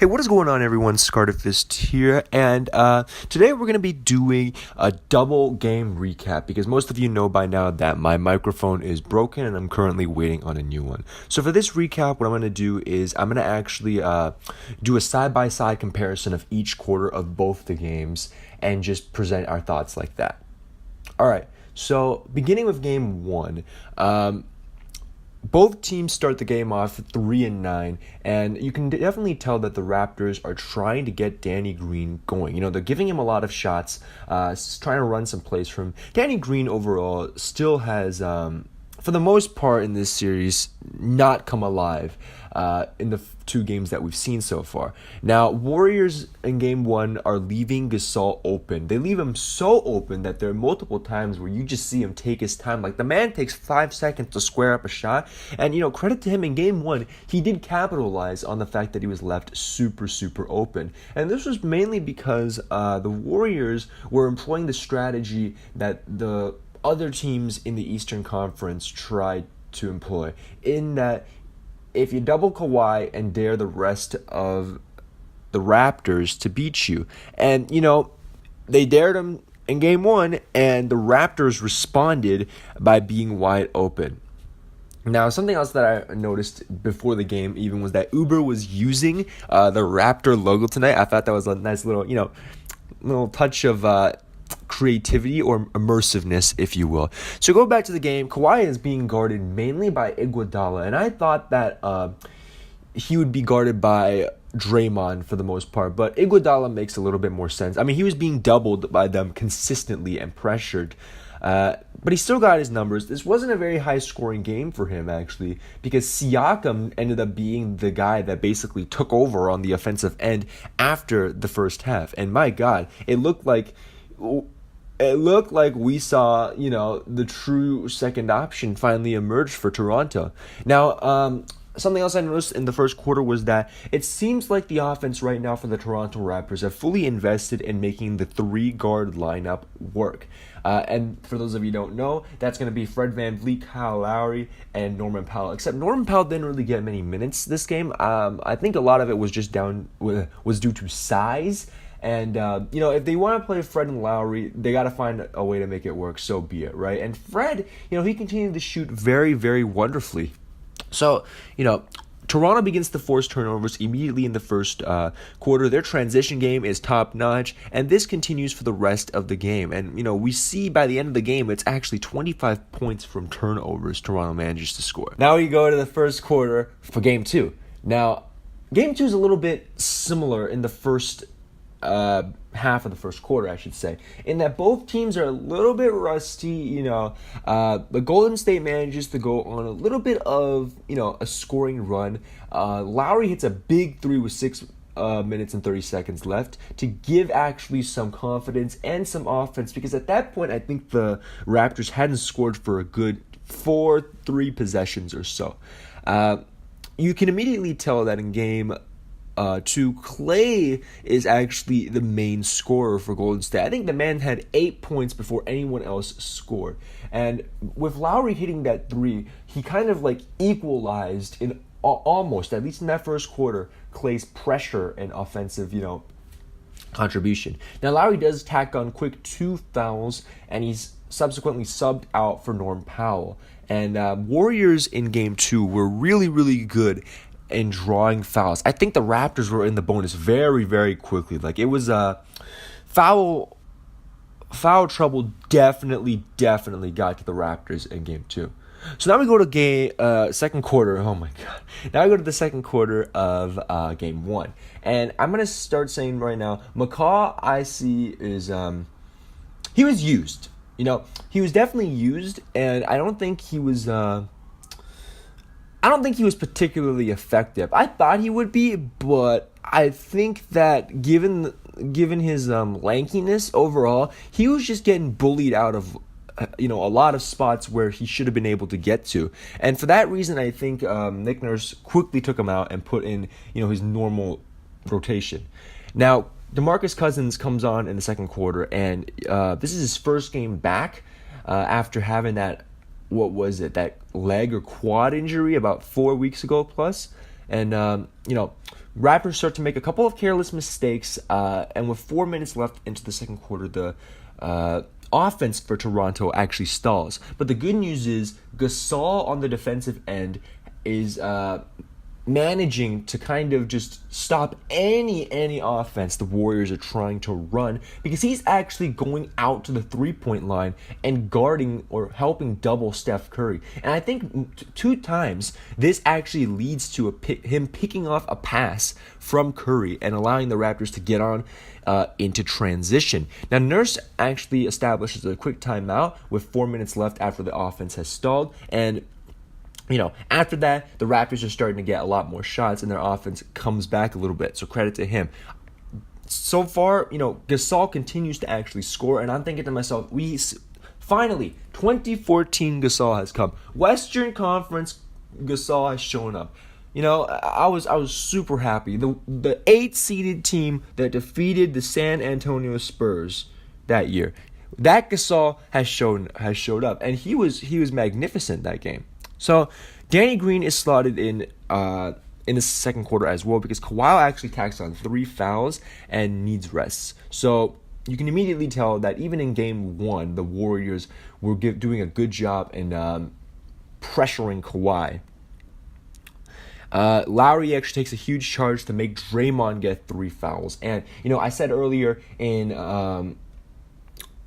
Hey, what is going on, everyone? Scartifist here, and today we're going to be doing a double game recap because most of you know by now that my microphone is broken and I'm currently waiting on a new one. So for this recap, what I'm going to do is I'm going to actually do a side-by-side comparison of each quarter of both the games and just present our thoughts like that. All right, so beginning with game one, both teams start the game off 3-9, and you can definitely tell that the Raptors are trying to get Danny Green going. You know, they're giving him a lot of shots, trying to run some plays for him. Danny Green overall still has, for the most part in this series, not come alive in the two games that we've seen so far. Now, Warriors in game one are leaving Gasol open. They leave him so open that there are multiple times where you just see him take his time. Like, the man takes 5 seconds to square up a shot. And, you know, credit to him, in game one, he did capitalize on the fact that he was left super open. And this was mainly because the Warriors were employing the strategy that the other teams in the Eastern Conference tried to employ, in that if you double Kawhi and dare the rest of the Raptors to beat you. And, you know, they dared him in game one, and the Raptors responded by being wide open. Now, something else that I noticed before the game even was that Uber was using the Raptor logo tonight. I thought that was a nice little, little touch of creativity or immersiveness, if you will. So go back to the game. Kawhi is being guarded mainly by Iguodala, and I thought that he would be guarded by Draymond for the most part, but Iguodala makes a little bit more sense. I mean, he was being doubled by them consistently and pressured, but he still got his numbers. This wasn't a very high-scoring game for him, actually, because Siakam ended up being the guy that basically took over on the offensive end after the first half, and my God, it looked like we saw, the true second option finally emerge for Toronto. Now, something else I noticed in the first quarter was that it seems like the offense right now for the Toronto Raptors have fully invested in making the 3-guard lineup work. And for those of you who don't know, that's going to be Fred VanVleet, Kyle Lowry, and Norman Powell. Except Norman Powell didn't really get many minutes this game. I think a lot of it was just was due to size. And, if they want to play Fred and Lowry, they got to find a way to make it work, so be it, right? And Fred, he continued to shoot very, very wonderfully. So, Toronto begins to force turnovers immediately in the first quarter. Their transition game is top-notch, and this continues for the rest of the game. And, we see by the end of the game, it's actually 25 points from turnovers Toronto manages to score. Now we go to the first quarter for game two. Now, game two is a little bit similar in the first half of the first quarter, I should say, in that both teams are a little bit rusty. The Golden State manages to go on a little bit of, a scoring run. Lowry hits a big three with 6 minutes and 30 seconds left to give actually some confidence and some offense, because at that point, I think the Raptors hadn't scored for a good 3 possessions or so. You can immediately tell that in game two, Clay is actually the main scorer for Golden State. I think the man had 8 points before anyone else scored. And with Lowry hitting that 3, he kind of equalized in almost, at least in that first quarter, Clay's pressure and offensive, contribution. Now, Lowry does tack on quick 2 fouls, and he's subsequently subbed out for Norm Powell. And Warriors in game 2 were really, really good in drawing fouls. I think the Raptors were in the bonus very, very quickly. It was foul trouble definitely got to the Raptors in game 2. So now we go to second quarter. Oh my God. Now we go to the second quarter of game 1. And I'm going to start saying right now, McCaw, I see, is he was used. He was definitely used, and I don't think he was particularly effective. I thought he would be, but I think that given his lankiness overall, he was just getting bullied out of a lot of spots where he should have been able to get to. And for that reason, I think Nick Nurse quickly took him out and put in his normal rotation. Now, DeMarcus Cousins comes on in the second quarter, and this is his first game back after having that leg or quad injury about 4 weeks ago plus. And, Raptors start to make a couple of careless mistakes, and with 4 minutes left into the second quarter, the offense for Toronto actually stalls. But the good news is Gasol on the defensive end is managing to kind of just stop any offense the Warriors are trying to run, because he's actually going out to the three-point line and guarding or helping double Steph Curry. And I think 2 times this actually leads to him picking off a pass from Curry and allowing the Raptors to get on into transition. Now, Nurse actually establishes a quick timeout with 4 minutes left after the offense has stalled, and after that, the Raptors are starting to get a lot more shots, and their offense comes back a little bit. So credit to him. So far, Gasol continues to actually score, and I'm thinking to myself, finally, 2014 Gasol has come. Western Conference Gasol has shown up. I was super happy. The 8-seeded team that defeated the San Antonio Spurs that year, that Gasol has showed up, and he was magnificent that game. So Danny Green is slotted in the second quarter as well, because Kawhi actually tacks on 3 fouls and needs rests. So you can immediately tell that even in game 1, the Warriors were doing a good job in pressuring Kawhi. Lowry actually takes a huge charge to make Draymond get 3 fouls. And, I said earlier in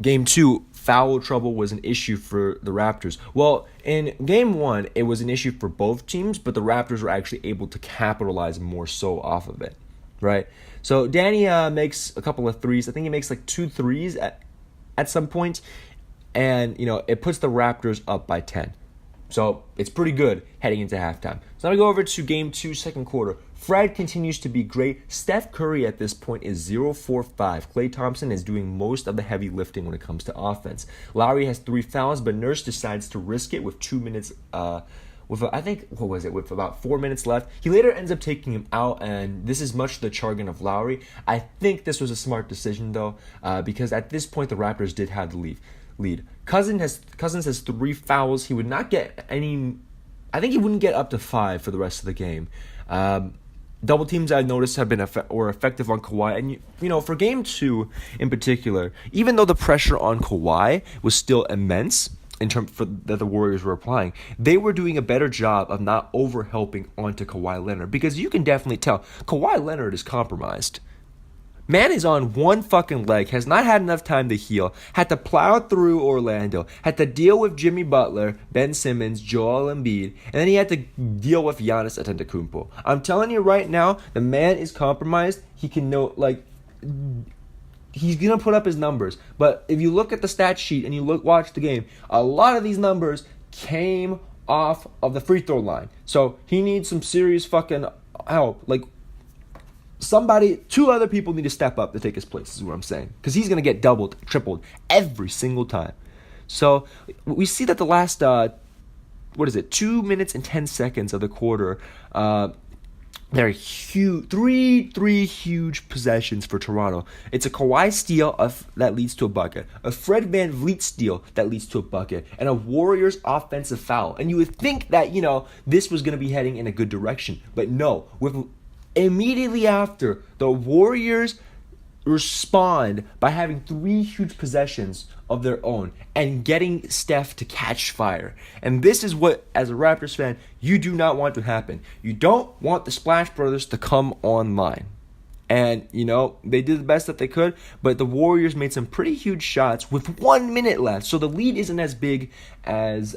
game 2, foul trouble was an issue for the Raptors. Well, in game 1, it was an issue for both teams, but the Raptors were actually able to capitalize more so off of it, right? So Danny makes a couple of threes. I think he makes like 2 threes at some point, and it puts the Raptors up by 10. So it's pretty good heading into halftime. So now we go over to game 2, second quarter. Fred continues to be great. Steph Curry at this point is 0-for-5. Klay Thompson is doing most of the heavy lifting when it comes to offense. Lowry has 3 fouls, but Nurse decides to risk it with 2 minutes, with about 4 minutes left. He later ends up taking him out, and this is much the jargon of Lowry. I think this was a smart decision, though, because at this point the Raptors did have the lead. Cousins has 3 fouls. He would not get any. I think he wouldn't get up to 5 for the rest of the game. Double teams I've noticed have been effective on Kawhi, and for game 2 in particular, even though the pressure on Kawhi was still immense in terms that the Warriors were applying, they were doing a better job of not overhelping onto Kawhi Leonard, because you can definitely tell Kawhi Leonard is compromised. Man is on one fucking leg, has not had enough time to heal, had to plow through Orlando, had to deal with Jimmy Butler, Ben Simmons, Joel Embiid, and then he had to deal with Giannis Antetokounmpo. I'm telling you right now, the man is compromised. He can he's going to put up his numbers. But if you look at the stat sheet and you watch the game, a lot of these numbers came off of the free throw line. So he needs some serious fucking help. 2 other people need to step up to take his place, is what I'm saying. Because he's going to get doubled, tripled every single time. So we see that the last, 2 minutes and 10 seconds of the quarter, there are three huge possessions for Toronto. It's a Kawhi steal that leads to a bucket, a Fred VanVleet steal that leads to a bucket, and a Warriors offensive foul. And you would think that, this was going to be heading in a good direction. But no, immediately after, the Warriors respond by having 3 huge possessions of their own and getting Steph to catch fire. And this is what, as a Raptors fan, you do not want to happen. You don't want the Splash Brothers to come online. And, they did the best that they could, but the Warriors made some pretty huge shots with 1 minute left. So the lead isn't as big as,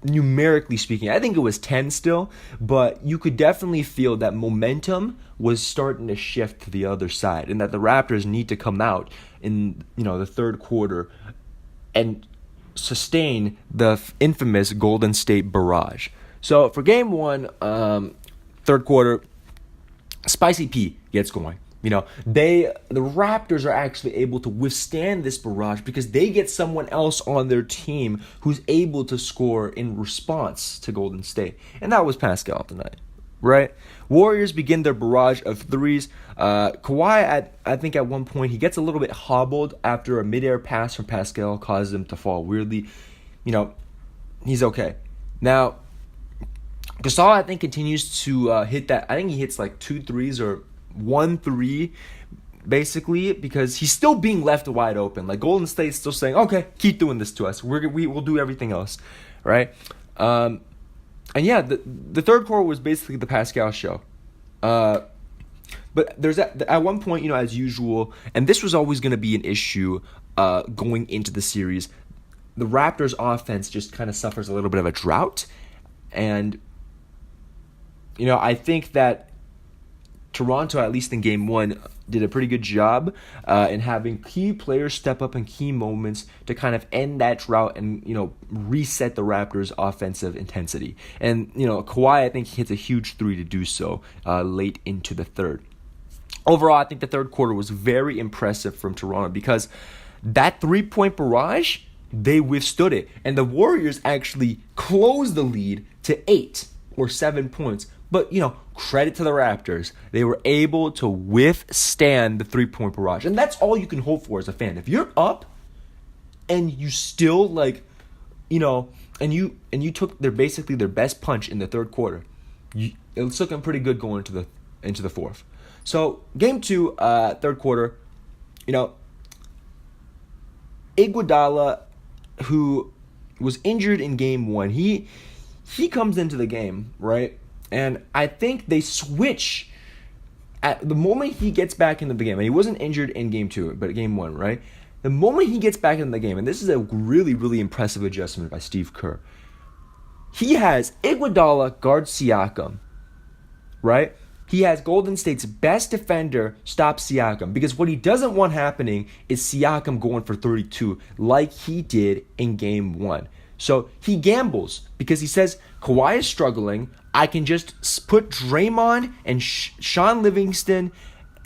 numerically speaking. I think it was 10 still, but you could definitely feel that momentum was starting to shift to the other side, and that the Raptors need to come out in the third quarter and sustain the infamous Golden State barrage. So for game 1, third quarter, Spicy P gets going. The Raptors are actually able to withstand this barrage because they get someone else on their team who's able to score in response to Golden State. And that was Pascal tonight, right? Warriors begin their barrage of threes. Kawhi, I think at one point, he gets a little bit hobbled after a midair pass from Pascal causes him to fall weirdly. He's okay. Now, Gasol, I think, continues to hit that. I think he hits like 2 threes or 1 3, basically, because he's still being left wide open. Like Golden State's still saying, "Okay, keep doing this to us. We'll do everything else," right? And yeah, the third quarter was basically the Pascal show. But there's at one point, as usual, and this was always going to be an issue going into the series. The Raptors' offense just kind of suffers a little bit of a drought, and I think that Toronto, at least in Game 1, did a pretty good job in having key players step up in key moments to kind of end that drought and, reset the Raptors' offensive intensity. And, Kawhi, I think, hits a huge 3 to do so late into the third. Overall, I think the third quarter was very impressive from Toronto because that 3-point barrage, they withstood it. And the Warriors actually closed the lead to 8 or 7 points. But, credit to the Raptors. They were able to withstand the 3-point barrage. And that's all you can hope for as a fan. If you're up and you still and you took their best punch in the third quarter, it's looking pretty good going into the fourth. So, Game 2, third quarter, Iguodala, who was injured in Game 1, he comes into the game, right? And I think they switch at the moment he gets back into the game. And he wasn't injured in Game 2, but Game 1, right? The moment he gets back into the game, and this is a really, really impressive adjustment by Steve Kerr, he has Iguodala guard Siakam, right? He has Golden State's best defender stop Siakam, because what he doesn't want happening is Siakam going for 32 like he did in Game 1. So he gambles because he says, Kawhi is struggling. I can just put Draymond and Sean Livingston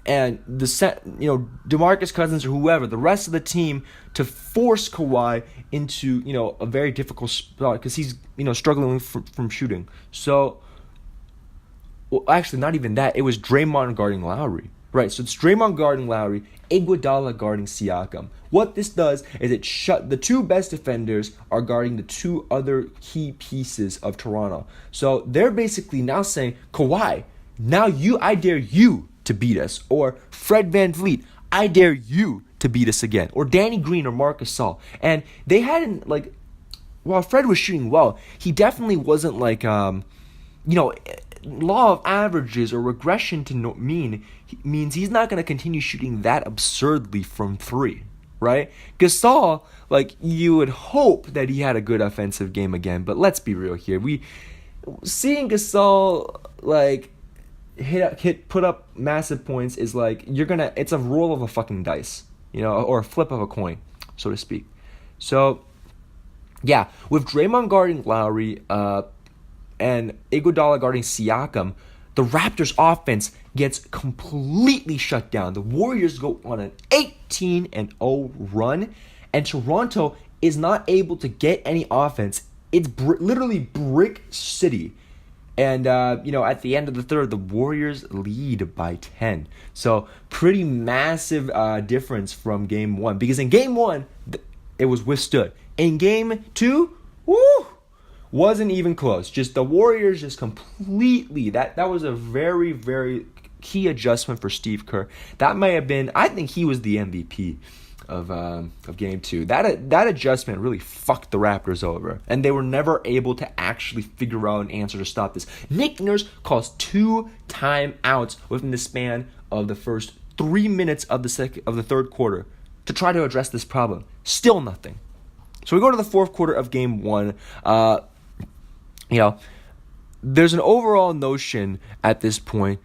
and DeMarcus Cousins or whoever, the rest of the team, to force Kawhi into a very difficult spot because he's struggling from shooting. So, well, actually, not even that. It was Draymond guarding Lowry. Right, so it's Draymond guarding Lowry, Iguodala guarding Siakam. What this does is the two best defenders are guarding the two other key pieces of Toronto. So they're basically now saying, Kawhi, I dare you to beat us. Or Fred VanVleet, I dare you to beat us again. Or Danny Green or Marc Gasol. And they hadn't, while Fred was shooting well, he definitely wasn't law of averages or regression to mean means he's not going to continue shooting that absurdly from 3, right? Gasol, you would hope that he had a good offensive game again, but let's be real here. Seeing Gasol put up massive points is it's a roll of a fucking dice, or a flip of a coin, so to speak. So yeah, with Draymond guarding Lowry, and Iguodala guarding Siakam, the Raptors' offense gets completely shut down. The Warriors go on an 18-0 run, and Toronto is not able to get any offense. It's literally brick city. And, at the end of the third, the Warriors lead by 10. So, pretty massive difference from Game 1. Because in Game 1, it was withstood. In Game 2, woo! Wasn't even close. Just the Warriors just completely, that was a very, very key adjustment for Steve Kerr. That may have been, I think he was the MVP of Game 2. That adjustment really fucked the Raptors over. And they were never able to actually figure out an answer to stop this. Nick Nurse calls 2 timeouts within the span of the first 3 minutes of the third quarter to try to address this problem. Still nothing. So we go to the fourth quarter of Game 1. There's an overall notion at this point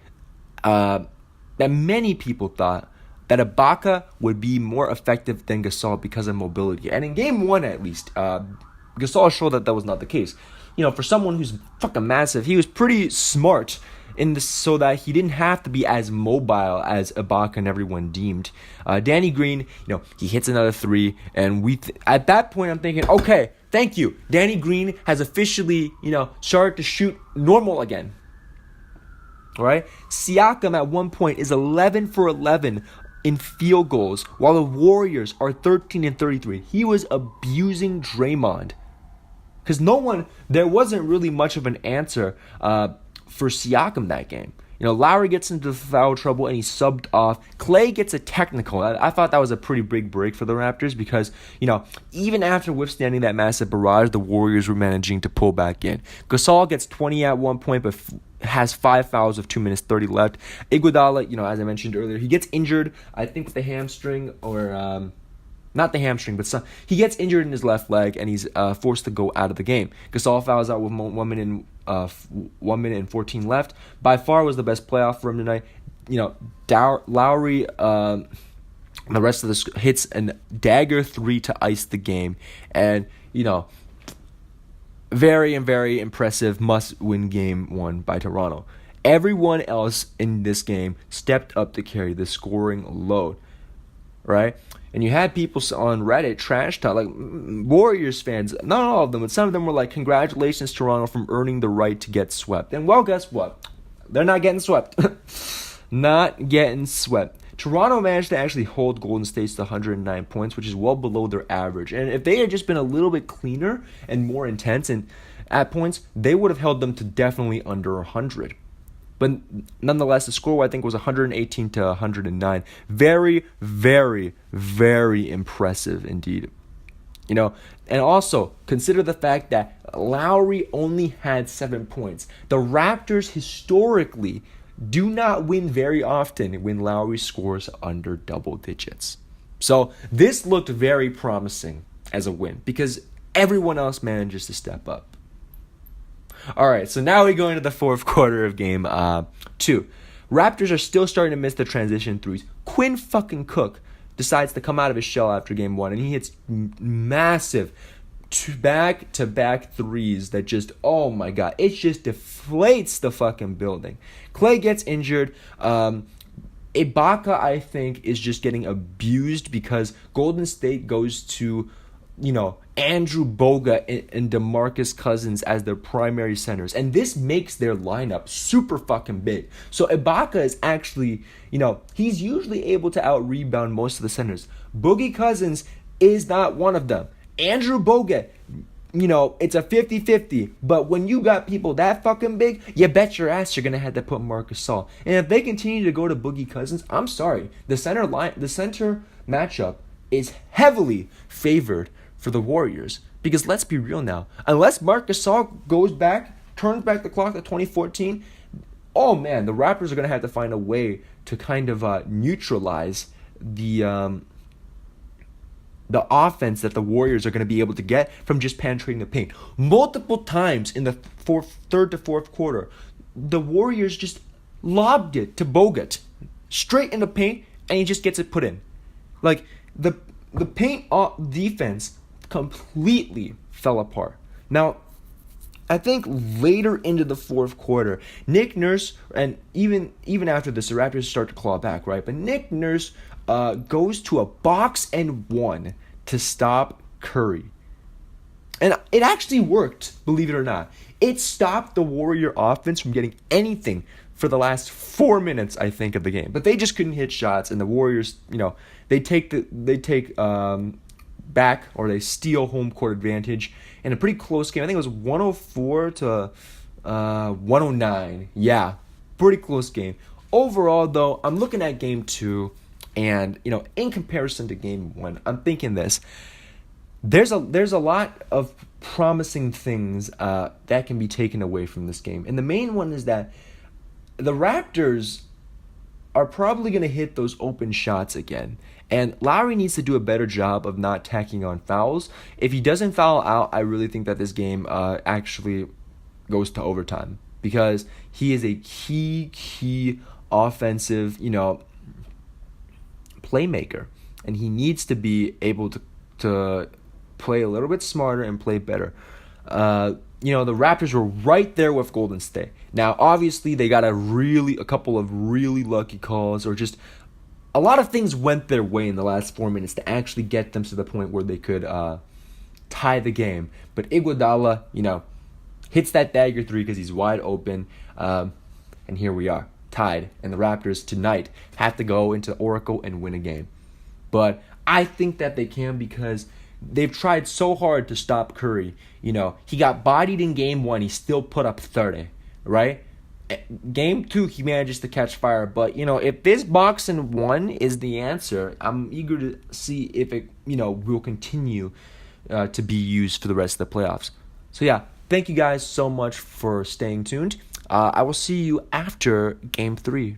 that many people thought that Ibaka would be more effective than Gasol because of mobility. And in Game 1, at least, Gasol showed that was not the case. For someone who's fucking massive, he was pretty smart so that he didn't have to be as mobile as Ibaka and everyone deemed. Danny Green, he hits another 3, and at that point I'm thinking, okay, thank you. Danny Green has officially, started to shoot normal again. All right? Siakam at one point is 11 for 11 in field goals, while the Warriors are 13 and 33. He was abusing Draymond. because there wasn't really much of an answer for Siakam that game. Lowry gets into foul trouble and he's subbed off. Clay gets a technical. I thought that was a pretty big break for the Raptors because, even after withstanding that massive barrage, the Warriors were managing to pull back in. Gasol gets 20 at one point, but has 5 fouls with 2 minutes 30 left. Iguodala, as I mentioned earlier, he gets injured, I think with the hamstring or... not the hamstring, but he gets injured in his left leg and he's forced to go out of the game. Gasol fouls out with 1 minute and 14 left. By far was the best playoff for him tonight. Lowry, the rest of this hits a dagger 3 to ice the game, and very and very impressive must-win game won by Toronto. Everyone else in this game stepped up to carry the scoring load, right? And you had people on Reddit trash talk, like Warriors fans, not all of them, but some of them were like, congratulations, Toronto, from earning the right to get swept. And well, guess what? They're not getting swept. Not getting swept. Toronto managed to actually hold Golden State to 109 points, which is well below their average. And if they had just been a little bit cleaner and more intense and at points, they would have held them to definitely under 100. But nonetheless, the score, I think, was 118 to 109. Very, very, very impressive indeed. And also, consider the fact that Lowry only had 7 points. The Raptors historically do not win very often when Lowry scores under double digits. So this looked very promising as a win because everyone else manages to step up. All right, so now we go into the fourth quarter of game 2. Raptors are still starting to miss the transition threes. Quinn fucking Cook decides to come out of his shell after game 1, and he hits massive back-to-back threes that just, oh my god, it just deflates the fucking building. Clay gets injured. Ibaka, I think, is just getting abused because Golden State goes to, Andrew Bogut and DeMarcus Cousins as their primary centers. And this makes their lineup super fucking big. So Ibaka is actually, he's usually able to out-rebound most of the centers. Boogie Cousins is not one of them. Andrew Bogut, it's a 50-50. But when you got people that fucking big, you bet your ass you're going to have to put Marcus Gasol. And if they continue to go to Boogie Cousins, I'm sorry. The center matchup is heavily favored for the Warriors. Because let's be real now. Unless Marcus Gasol turns back the clock to 2014, oh man, the Raptors are going to have to find a way to kind of neutralize the offense that the Warriors are going to be able to get from just penetrating the paint. Multiple times in the third to fourth quarter, the Warriors just lobbed it to Bogut straight in the paint, and he just gets it put in. Like, the paint defense completely fell apart. Now, I think later into the fourth quarter, Nick Nurse, and even after this, the Raptors start to claw back, right? But Nick Nurse goes to a box and one to stop Curry. And it actually worked, believe it or not. It stopped the Warrior offense from getting anything for the last 4 minutes, I think, of the game. But they just couldn't hit shots, and the Warriors, they take back, or they steal home court advantage in a pretty close game. I think it was 104 to 109. Yeah, pretty close game. Overall, though, I'm looking at game 2, and in comparison to game 1, I'm thinking this. There's a lot of promising things that can be taken away from this game, and the main one is that the Raptors are probably going to hit those open shots again. And Lowry needs to do a better job of not tacking on fouls. If he doesn't foul out, I really think that this game actually goes to overtime. Because he is a key offensive, playmaker. And he needs to be able to play a little bit smarter and play better. The Raptors were right there with Golden State. Now, obviously, they got a couple of really lucky calls, or just a lot of things went their way in the last 4 minutes to actually get them to the point where they could tie the game. But Iguodala, hits that dagger 3 because he's wide open, and here we are, tied. And the Raptors tonight have to go into Oracle and win a game. But I think that they can, because They've tried so hard to stop Curry. He got bodied in game 1. He still put up 30, right? Game 2, he manages to catch fire. But, if this boxing 1 is the answer, I'm eager to see if it, will continue to be used for the rest of the playoffs. So, yeah, thank you guys so much for staying tuned. I will see you after Game 3.